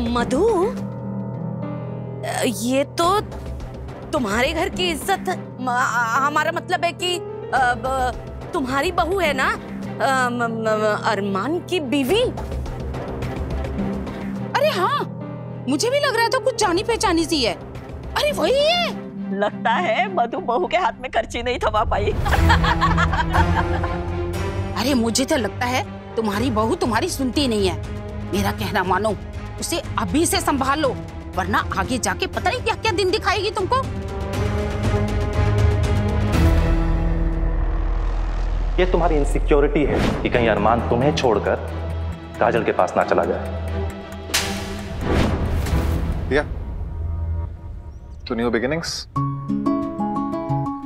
मधु, ये तो तुम्हारे घर की इज्जत, हमारा मतलब है कि तुम्हारी बहू है ना, अरमान की बीवी। अरे हाँ, मुझे भी लग रहा था कुछ जानी पहचानी सी है। अरे वही है। लगता है मधु बहू के हाथ में करची नहीं थमा पाई। अरे मुझे तो लगता है तुम्हारी बहू तुम्हारी सुनती नहीं है। मेरा कहना मानो, उसे अभी से संभाल लो, वरना आगे जाके पता नहीं क्या क्या दिन दिखाएगी तुमको। ये तुम्हारी इनसिक्योरिटी है कि कहीं अरमान तुम्हें छोड़कर काजल के पास ना चला जाए। To new beginnings?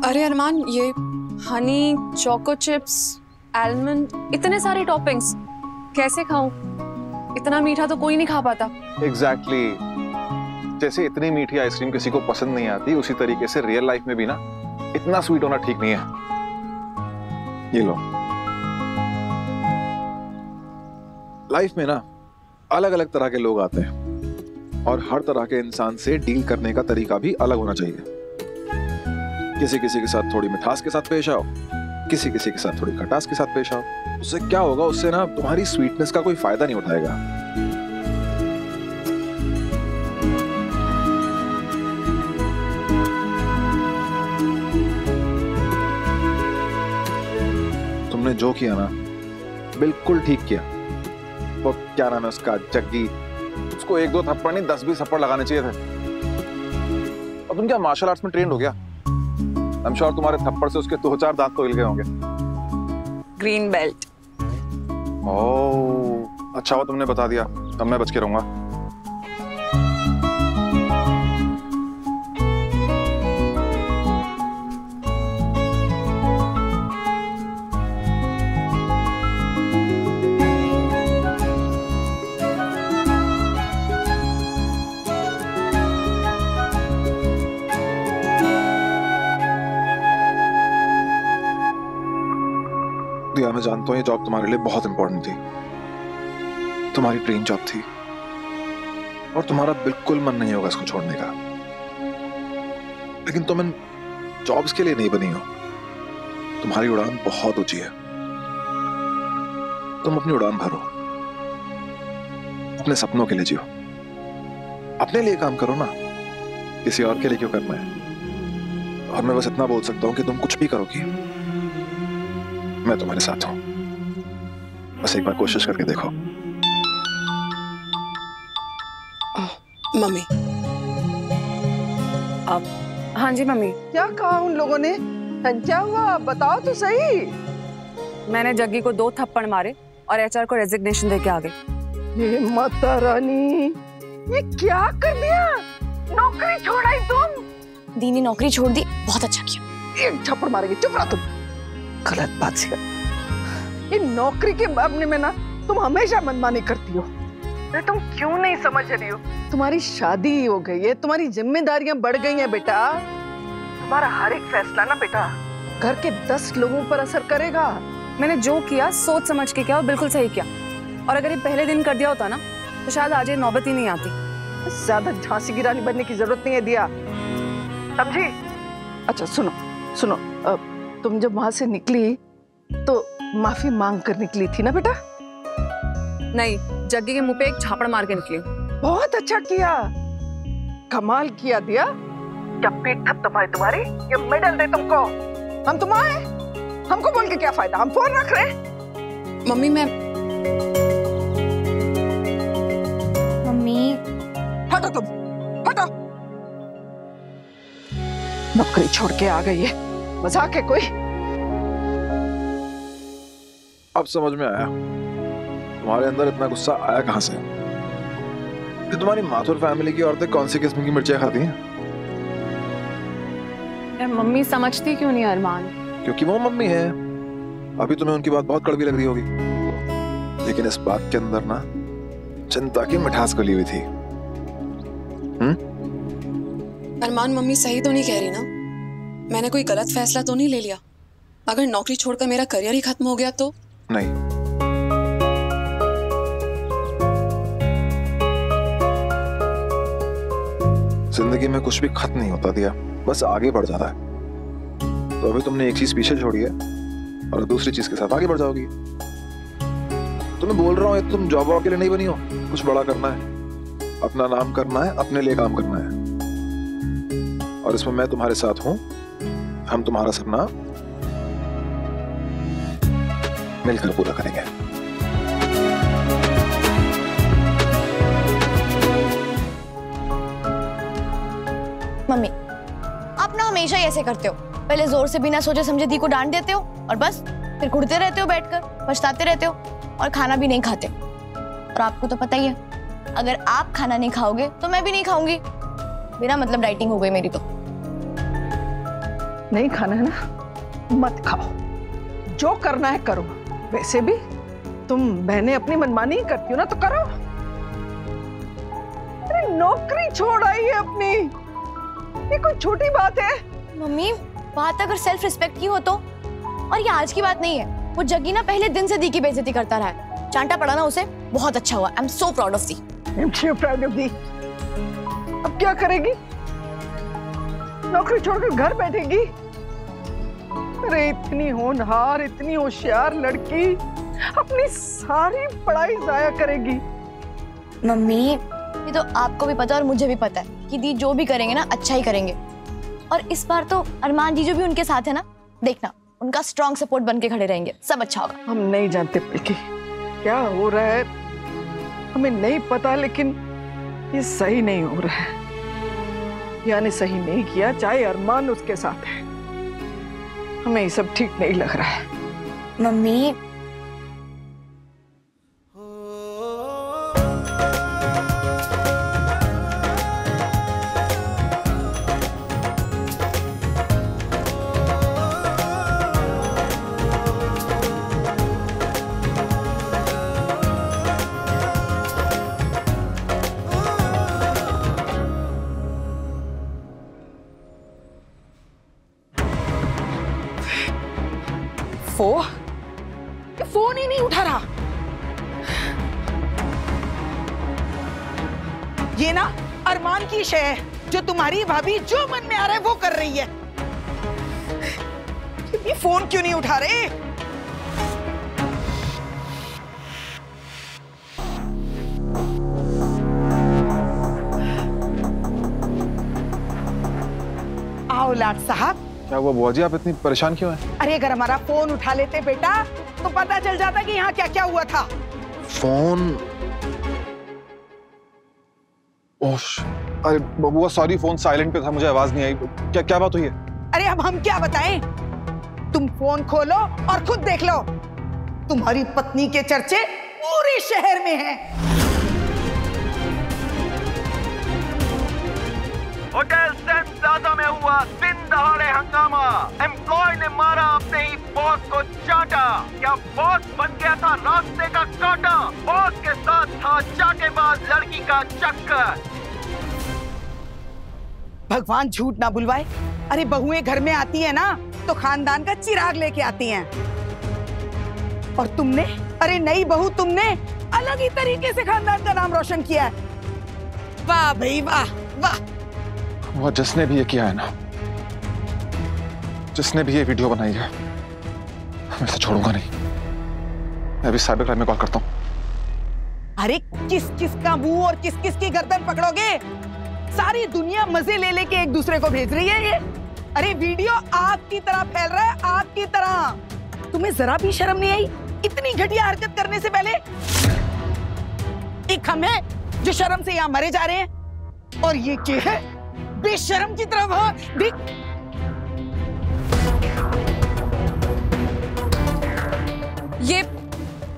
अरे अरमान, ये हनी, चोको चिप्स, आलमंड, इतने सारे टॉपिंग्स कैसे खाऊं? इतना मीठा तो कोई नहीं खा पाता। Exactly. जैसे इतनी मीठी आइसक्रीम किसी को पसंद नहीं आती, उसी तरीके से रियल लाइफ में भी ना इतना स्वीट होना ठीक नहीं है। ये लो। लाइफ में ना अलग अलग तरह के लोग आते हैं और हर तरह के इंसान से डील करने का तरीका भी अलग होना चाहिए। किसी किसी के साथ थोड़ी मिठास के साथ पेश आओ, किसी किसी के साथ थोड़ी खटास के साथ पेश आओ। उससे क्या होगा, उससे ना तुम्हारी स्वीटनेस का कोई फायदा नहीं उठाएगा। तुमने जो किया ना बिल्कुल ठीक किया। वो क्या नाम है उसका, जग्गी, उसको 1-2 थप्पड़ नहीं 10-20 थप्पड़ लगाने चाहिए थे। और तुम क्या मार्शल आर्ट्स में ट्रेंड हो गया? I'm sure तुम्हारे थप्पड़ से उसके 2-4 दांत तो हिल गए होंगे। Green belt. ओह, अच्छा हुआ तुमने बता दिया, तब मैं बच के रहूंगा। दिया, मैं जानता हूँ ये जॉब तुम्हारे लिए बहुत इंपॉर्टेंट थी, तुम्हारी ड्रीम जॉब थी और तुम्हारा बिल्कुल मन नहीं होगा इसको छोड़ने का। लेकिन तुम इन जॉब्स के लिए नहीं बनी हो। तुम्हारी उड़ान बहुत ऊंची है। तुम अपनी उड़ान भरो, अपने सपनों के लिए जियो, अपने लिए काम करो ना, किसी और के लिए क्यों करना है। और मैं बस इतना बोल सकता हूँ कि तुम कुछ भी करोगी, मैं तुम्हारे साथ हूं। बस एक बार कोशिश करके देखो। मम्मी। अब हाँ जी मम्मी। क्या कहा उन लोगों ने? क्या हुआ, बताओ तो सही। मैंने जग्गी को 2 थप्पड़ मारे और एचआर को रेजिग्नेशन देके आ गई। ये माता रानी, ये क्या कर दिया? नौकरी छोड़ाई तुम? दीदी नौकरी छोड़ दी, बहुत अच्छा किया। एक थप्पड़ मारेंगे, चुप रहा तुम। गलत बात है। ये नौकरी के मामले में ना तुम हमेशा मनमानी करती हो। तुम क्यों नहीं समझ रही हो? तुम्हारी शादी हो गई है, तुम्हारी जिम्मेदारियां बढ़ गई हैं बेटा। तुम्हारा हर एक फैसला ना बेटा घर के 10 लोगों पर असर करेगा। मैंने जो किया सोच समझ के किया और बिल्कुल सही किया। और अगर ये पहले दिन कर दिया होता ना तो शायद आज ये नौबत ही नहीं आती। ज्यादा झांसी की रानी बनने की जरूरत नहीं है दिया, समझी? अच्छा सुनो सुनो, तुम जब वहां से निकली तो माफी मांग कर निकली थी ना बेटा? नहीं, जग्गी के मुंह पे एक झापड़ मार के निकली। बहुत अच्छा किया, कमाल किया दिया। क्या पीठ थपथपाई तुम्हारी, ये मेडल दे तुमको। हम तुम आए, हमको बोल के क्या फायदा, हम फोन रख रहे। मम्मी मैं मम्मी हटो तुम, हटो। नौकरी छोड़ के आ गई है, मजाक है कोई? अब समझ में आया तुम्हारे अंदर इतना गुस्सा आया कहां से। कि तुम्हारी माथुर फैमिली की औरतें कौन सी किस्म की मिर्चियां खाती हैं? मम्मी समझती क्यों नहीं अरमान? क्योंकि वो मम्मी है। अभी तुम्हें उनकी बात बहुत कड़वी लग रही होगी, लेकिन इस बात के अंदर ना चिंता की मिठास घुली हुई थी। अरमान मम्मी सही तो नहीं कह रही ना? मैंने कोई गलत फैसला तो नहीं ले लिया? अगर नौकरी छोड़कर मेरा करियर ही खत्म हो गया तो? नहीं, जिंदगी में कुछ भी खत्म नहीं होता दिया, बस आगे बढ़ जाता है। तो अभी तुमने एक चीज पीछे छोड़ी है और दूसरी चीज के साथ आगे बढ़ जाओगी। तुम्हें बोल रहा हूँ, तुम जॉब वॉब के लिए नहीं बनी हो, कुछ बड़ा करना है, अपना नाम करना है, अपने लिए काम करना है। और इसमें मैं तुम्हारे साथ हूं। हम तुम्हारा सपना मिलकर पूरा करेंगे। मम्मी, आप ना हमेशा ही ऐसे करते हो। पहले जोर से बिना सोचे समझे दी को डांट देते हो और बस फिर कुड़ते रहते हो बैठकर, पछताते रहते हो और खाना भी नहीं खाते। और आपको तो पता ही है, अगर आप खाना नहीं खाओगे तो मैं भी नहीं खाऊंगी। बिना मतलब डाइटिंग हो गई मेरी तो। नहीं खाना है ना, मत खाओ, जो करना है करो। वैसे भी तुम बहनें अपनी मनमानी ही करती हो ना, तो करो। अरे नौकरी छोड़ आई है अपनी, ये कोई छोटी बात है? मम्मी, बात अगर सेल्फ रिस्पेक्ट की हो तो, और ये आज की बात नहीं है। वो जग्गी ना पहले दिन से दी की बेइज्जती करता रहा है। चांटा पड़ा ना उसे, बहुत अच्छा हुआ। I am so proud of the. I am so proud of the. अब क्या करेगी? नौकरी छोड़कर घर बैठेगी? अरे इतनी होनहार, इतनी होशियार लड़की अपनी सारी पढ़ाई जाया करेगी। मम्मी, ये तो आपको भी पता है और मुझे भी पता है कि दी जो भी करेंगे ना अच्छा ही करेंगे। और इस बार तो अरमान जीजू भी उनके साथ है ना, देखना उनका स्ट्रॉन्ग सपोर्ट बन के खड़े रहेंगे, सब अच्छा होगा। हम नहीं जानते पलकी क्या हो रहा है, हमें नहीं पता, लेकिन ये सही नहीं हो रहा है। यानी सही नहीं किया, चाहे अरमान उसके साथ है, हमें ये सब ठीक नहीं लग रहा है। मम्मी, फोन ही नहीं उठा रहा। ये ना अरमान की शय है, जो तुम्हारी भाभी जो मन में आ रहा है वो कर रही है। ये फोन क्यों नहीं उठा रहे? आओ लाट साहब। क्या हुआ बुआ जी, आप इतनी परेशान क्यों हैं? अरे अगर हमारा फोन उठा लेते बेटा तो पता चल जाता कि यहाँ क्या क्या हुआ था। फोन? ओह, अरे बुआ सॉरी, फोन साइलेंट पे था, मुझे आवाज नहीं आई। क्या क्या बात हुई है? अरे अब हम क्या बताएं? तुम फोन खोलो और खुद देख लो, तुम्हारी पत्नी के चर्चे पूरे शहर में हैं। होटल सेंट प्लाजा में हुआ दिन दहाड़े हंगामा। एम्प्लॉय ने मारा अपने ही बॉस को चाटा। क्या बॉस बन गया था रास्ते का कांटा? बॉस के साथ था चाटेबाज लड़की का चक्कर। भगवान झूठ ना बुलवाए। अरे बहुएं घर में आती है ना तो खानदान का चिराग लेके आती हैं। और तुमने, अरे नई बहू, तुमने अलग ही तरीके से खानदान का नाम रोशन किया है। वाह भाई वाह वाह। वो जिसने भी ये किया है ना, जिसने भी ये वीडियो बनाई है, मैं इसे छोड़ूंगा नहीं। मैं अभी साइबर क्राइम में कॉल करता हूँ। अरे किस किस का मुंह और किस किस की गर्दन पकड़ोगे? सारी दुनिया मजे ले लेके एक दूसरे को भेज रही है ये। अरे वीडियो आग की तरह फैल रहा है, आग की तरह। तुम्हें जरा भी शर्म नहीं आई इतनी घटिया हरकत करने से पहले? एक हम है जो शर्म से यहाँ मरे जा रहे हैं, और ये क्या है बेशर्म की तरफ। हाँ देख,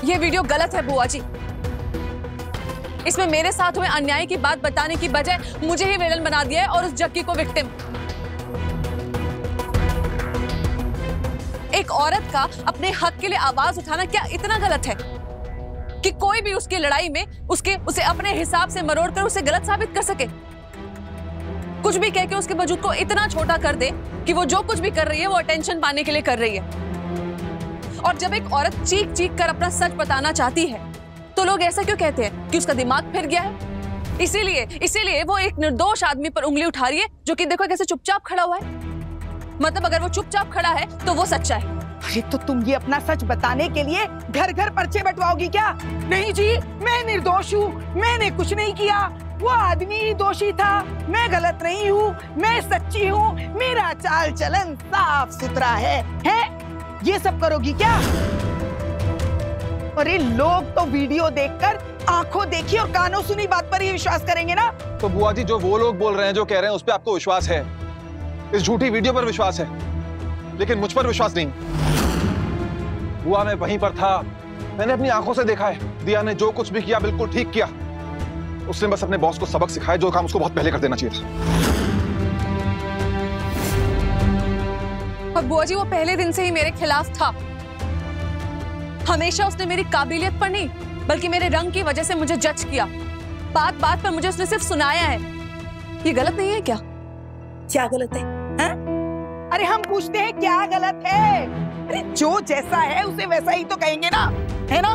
ये वीडियो गलत है बुआ जी। इसमें मेरे साथ हुए अन्याय की बात बताने की बजाय मुझे ही विलन बना दिया है और उस जग्गी को विक्टिम। एक औरत का अपने हक के लिए आवाज उठाना क्या इतना गलत है कि कोई भी उसकी लड़ाई में उसे अपने हिसाब से मरोड़कर उसे गलत साबित कर सके? कुछ भी कह के उसके वजूद को इतना छोटा कर दे कि वो जो कुछ भी कर रही है वो अटेंशन पाने के लिए कर रही है। और जब एक औरत चीख चीख कर अपना सच बताना चाहती है तो लोग ऐसा क्यों कहते हैं कि उसका दिमाग फिर गया है? इसीलिए वो एक निर्दोष आदमी पर उंगली उठा रही है, जो कि देखो कैसे चुपचाप खड़ा हुआ है। मतलब अगर वो चुपचाप खड़ा है तो वो सच्चा है। अरे तो तुम ये अपना सच बताने के लिए घर घर पर्चे बंटवाओगी क्या? नहीं जी, मैं निर्दोष हूँ, मैंने कुछ नहीं किया, वो आदमी ही दोषी था, मैं गलत नहीं हूँ, मैं सच्ची हूँ, मेरा चाल चलन साफ सुथरा है? ये सब करोगी क्या? अरे लोग तो वीडियो देखकर आंखों देखी और कानों सुनी बात पर ही विश्वास करेंगे ना। तो बुआ जी, जो वो लोग बोल रहे हैं, जो कह रहे हैं, उस पर आपको विश्वास है, इस झूठी वीडियो पर विश्वास है, लेकिन मुझ पर विश्वास नहीं। बुआ, मैं वहीं पर था, मैंने अपनी आंखों से देखा है। दिया ने जो कुछ भी किया बिल्कुल ठीक किया। उसने बस अपने बॉस को सबक सिखाया, जो काम उसको बहुत पहले कर देना चाहिए था। और बुआ जी, वो पहले दिन से ही मेरे खिलाफ था। हमेशा उसने मेरी काबिलियत पर नहीं, बल्कि मेरे रंग की वजह से मुझे जज किया। बात बात पर मुझे उसने सिर्फ सुनाया है। ये गलत नहीं है क्या? क्या गलत है? अरे हम पूछते हैं क्या गलत है? अरे जो जैसा है उसे वैसा ही तो कहेंगे ना, है ना?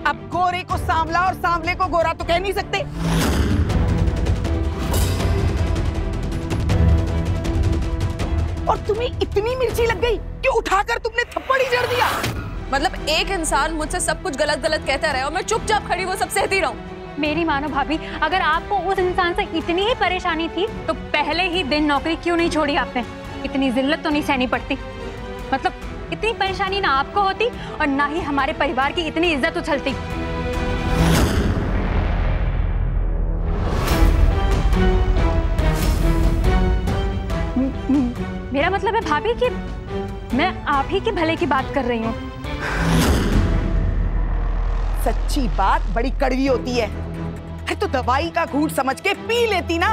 अब गोरे को सांवला और सांवले को गोरा तो कह नहीं सकते। और तुम्हें इतनी मिर्ची लग गई कि उठाकर तुमने थप्पड़ ही जड़ दिया। मतलब एक इंसान मुझसे सब कुछ गलत गलत कहता रहे और मैं चुपचाप खड़ी वो सब सहती रहूं। मेरी मानो भाभी, अगर आपको उस इंसान से इतनी ही परेशानी थी तो पहले ही दिन नौकरी क्यों नहीं छोड़ी आपने? इतनी जिल्लत तो नहीं सहनी पड़ती। मतलब इतनी परेशानी ना आपको होती और ना ही हमारे परिवार की इतनी इज्जत उछलती। मेरा मतलब है भाभी कि मैं आप ही के भले की बात कर रही हूँ। सच्ची बात बड़ी कड़वी होती है। तो दवाई का घूंट समझ के पी लेती ना,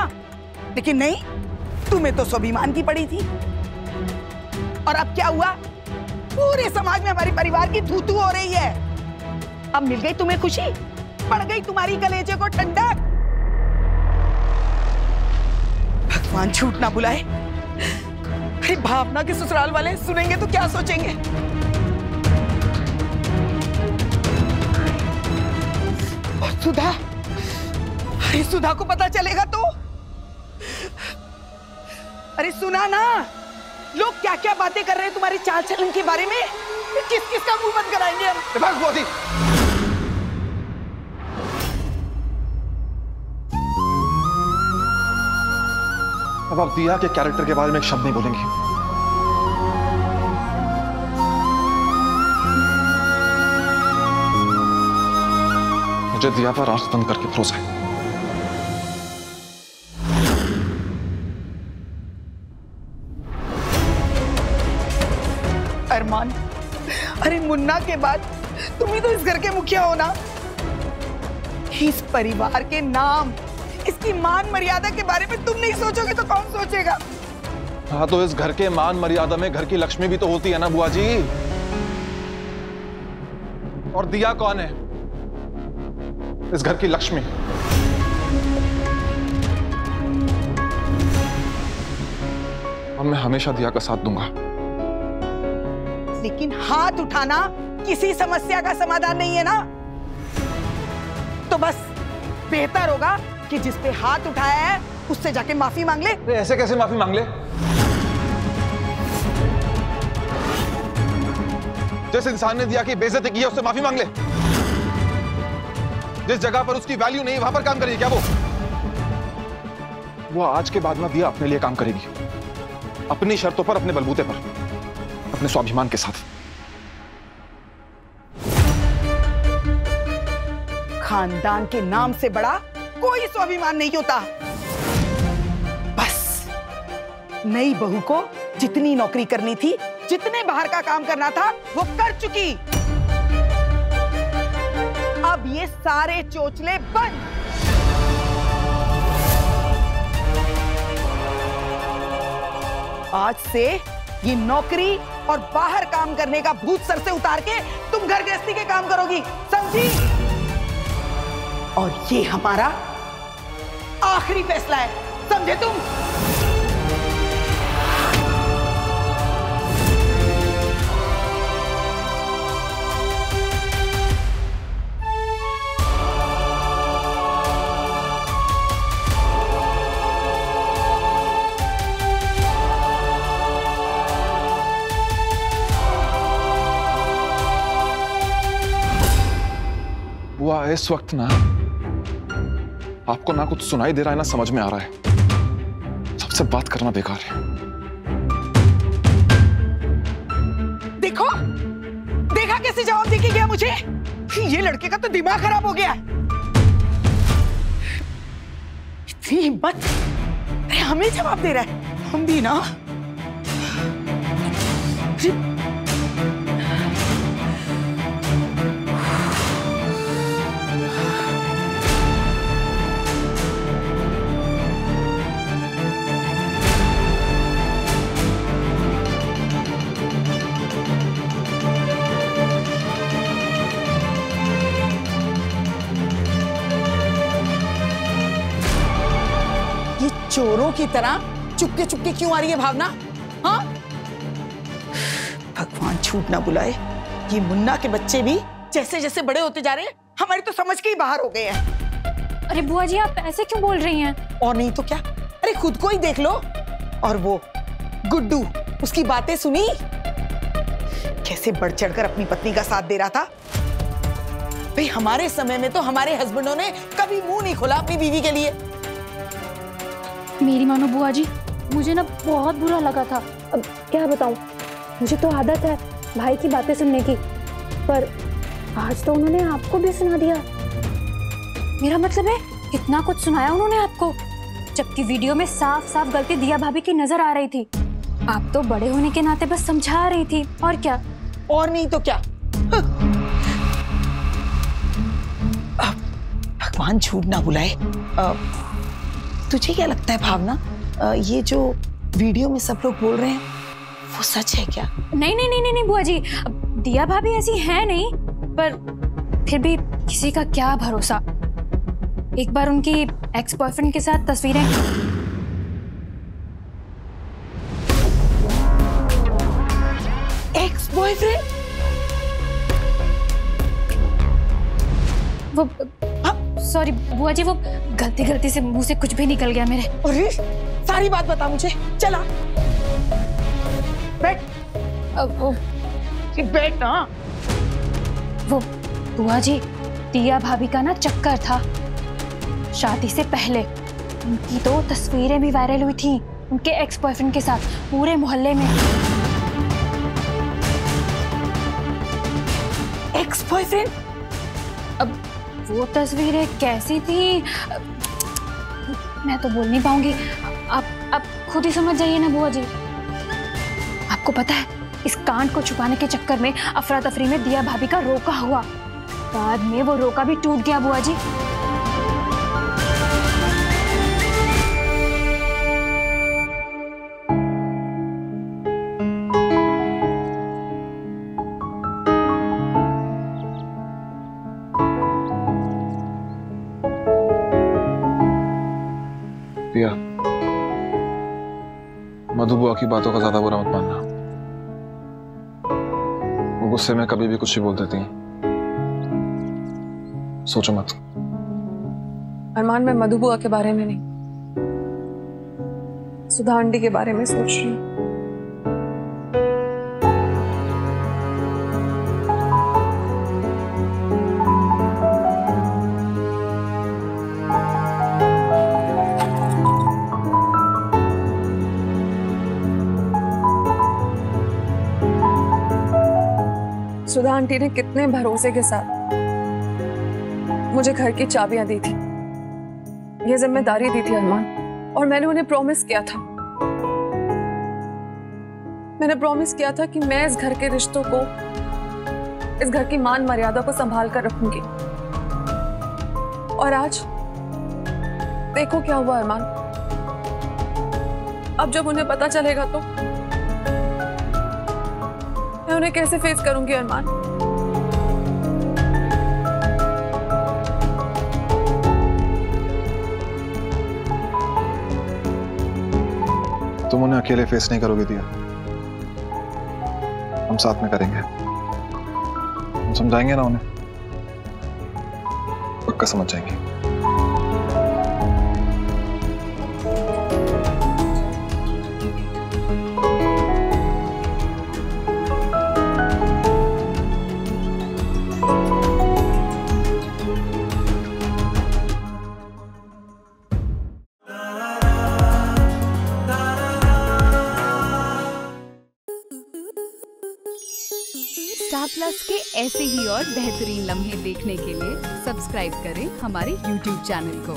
लेकिन नहीं, तुम्हें तो स्वाभिमान की पड़ी थी। और अब क्या हुआ? पूरे समाज में हमारे परिवार की थू-थू हो रही है। अब मिल गई तुम्हें खुशी, पड़ गई तुम्हारी कलेजे को ठंडक। भगवान झूठ ना बुलाए। अरे भावना के ससुराल वाले सुनेंगे तो क्या सोचेंगे? और सुधा, अरे सुधा को पता चलेगा तो? अरे सुना ना, लोग क्या क्या बातें कर रहे हैं तुम्हारी चाल चलन के बारे में। किस किस का मुंह बंद कराएंगे हम? अब आप दिया के कैरेक्टर के बारे में एक शब्द नहीं बोलेंगी। मुझे दिया पर आंख बंद करके भरोसा है। अरमान, अरे मुन्ना के बाद तुम ही तो इस घर के मुखिया हो ना। इस परिवार के नाम, इसकी मान मर्यादा के बारे में तुम नहीं सोचोगे तो कौन सोचेगा? हाँ, तो इस घर के मान मर्यादा में घर की लक्ष्मी भी तो होती है ना बुआ जी। और दिया कौन है? इस घर की लक्ष्मी। और मैं हमेशा दिया का साथ दूंगा। लेकिन हाथ उठाना किसी समस्या का समाधान नहीं है ना। तो बस बेहतर होगा कि जिस पे हाथ उठाया है उससे जाके माफी मांग ले। ऐसे कैसे माफी मांग ले? जिस इंसान ने दिया की बेइज्जती की है उससे माफी मांग ले। जिस जगह पर उसकी वैल्यू नहीं वहां पर काम करेगी क्या वो आज के बाद ना दिया अपने लिए काम करेगी, अपनी शर्तों पर, अपने बलबूते पर, अपने स्वाभिमान के साथ। खानदान के नाम से बड़ा कोई स्वाभिमान नहीं होता। बस नई बहू को जितनी नौकरी करनी थी, जितने बाहर का काम करना था, वो कर चुकी। अब ये सारे चोचले बंद। आज से ये नौकरी और बाहर काम करने का भूत सर से उतार के तुम घर गृहस्थी के काम करोगी, समझी? और ये हमारा आखिरी फैसला है, समझे तुम? इस वक्त ना आपको ना कुछ सुनाई दे रहा है ना समझ में आ रहा है। सबसे बात करना बेकार है। देखो, देखा कैसे जवाब दे के गया मुझे। ये लड़के का तो दिमाग खराब हो गया है। इतनी हिम्मत, अरे हमें जवाब दे रहा है। हम भी ना चोरों की तरह चुपके चुपके क्यों आ रही है भावना? हाँ, भगवान झूठ ना बुलाए। ये मुन्ना के बच्चे भी जैसे जैसे बड़े होते जा रहे हैं हमारी तो समझ के ही बाहर हो गए हैं। अरे बुआ जी, आप ऐसे क्यों बोल रही हैं? और नहीं तो क्या, अरे खुद को ही देख लो। और वो गुड्डू, उसकी बातें सुनी कैसे बढ़ चढ़कर अपनी पत्नी का साथ दे रहा था। भाई हमारे समय में तो हमारे हस्बैंडों ने कभी मुंह नहीं खोला अपनी बीवी के लिए। मेरी मानो बुआ जी, मुझे ना बहुत बुरा लगा था। अब क्या बताऊं, मुझे तो आदत है भाई की बातें सुनने की, पर आज तो उन्होंने आपको भी सुना दिया। मेरा मतलब है कितना कुछ सुनाया उन्होंने आपको, जबकि वीडियो में साफ साफ गलती दिया भाभी की नजर आ रही थी। आप तो बड़े होने के नाते बस समझा रही थी, और क्या। और नहीं तो क्या। भगवान झूठ ना बुलाए। तुझे क्या लगता है भावना, ये जो वीडियो में सब लोग बोल रहे हैं वो सच है क्या? नहीं नहीं नहीं नहीं बुआ जी, दिया भाभी ऐसी है नहीं, पर फिर भी किसी का क्या भरोसा। एक बार उनकी एक्स बॉयफ्रेंड के साथ तस्वीरें। Ex boyfriend? वो सॉरी बुआ जी, वो गलती से मुंह से कुछ भी निकल गया मेरे। अरे सारी बात बता मुझे। चला बैठ। बैठ ना। वो बुआ जी, दिया भाभी का ना चक्कर था। शादी से पहले उनकी तो तस्वीरें भी वायरल हुई थी उनके एक्स बॉयफ्रेंड के साथ पूरे मोहल्ले में। Ex boyfriend? अब वो तस्वीरें कैसी थी मैं तो बोल नहीं पाऊंगी। आप खुद ही समझ जाइए ना बुआ जी। आपको पता है, इस कांड को छुपाने के चक्कर में अफरा तफरी में दिया भाभी का रोका हुआ, बाद में वो रोका भी टूट गया बुआ जी। पिया, मधु बुआ की बातों का ज्यादा बुरा मत मानना। वो गुस्से में कभी भी कुछ ही बोल देती हैं। सोचो मत। अरमान, मैं मधु बुआ के बारे में नहीं, सुधा आंटी के बारे में सोच रही हूँ। सुधा आंटी ने कितने भरोसे के साथ मुझे घर की चाबियां दी थी, ये जिम्मेदारी दी थी अरमान, और मैंने उन्हें प्रॉमिस किया था, मैंने प्रॉमिस किया था कि मैं इस घर के रिश्तों को, इस घर की मान मर्यादा को संभाल कर रखूंगी। और आज देखो क्या हुआ अरमान। अब जब उन्हें पता चलेगा तो मैं उन्हें कैसे फेस करूंगी अरमान? तुम उन्हें अकेले फेस नहीं करोगे दिया, हम साथ में करेंगे। हम समझाएंगे ना उन्हें, पक्का समझ जाएंगे। प्लस के ऐसे ही और बेहतरीन लम्हे देखने के लिए सब्सक्राइब करें हमारे YouTube चैनल को।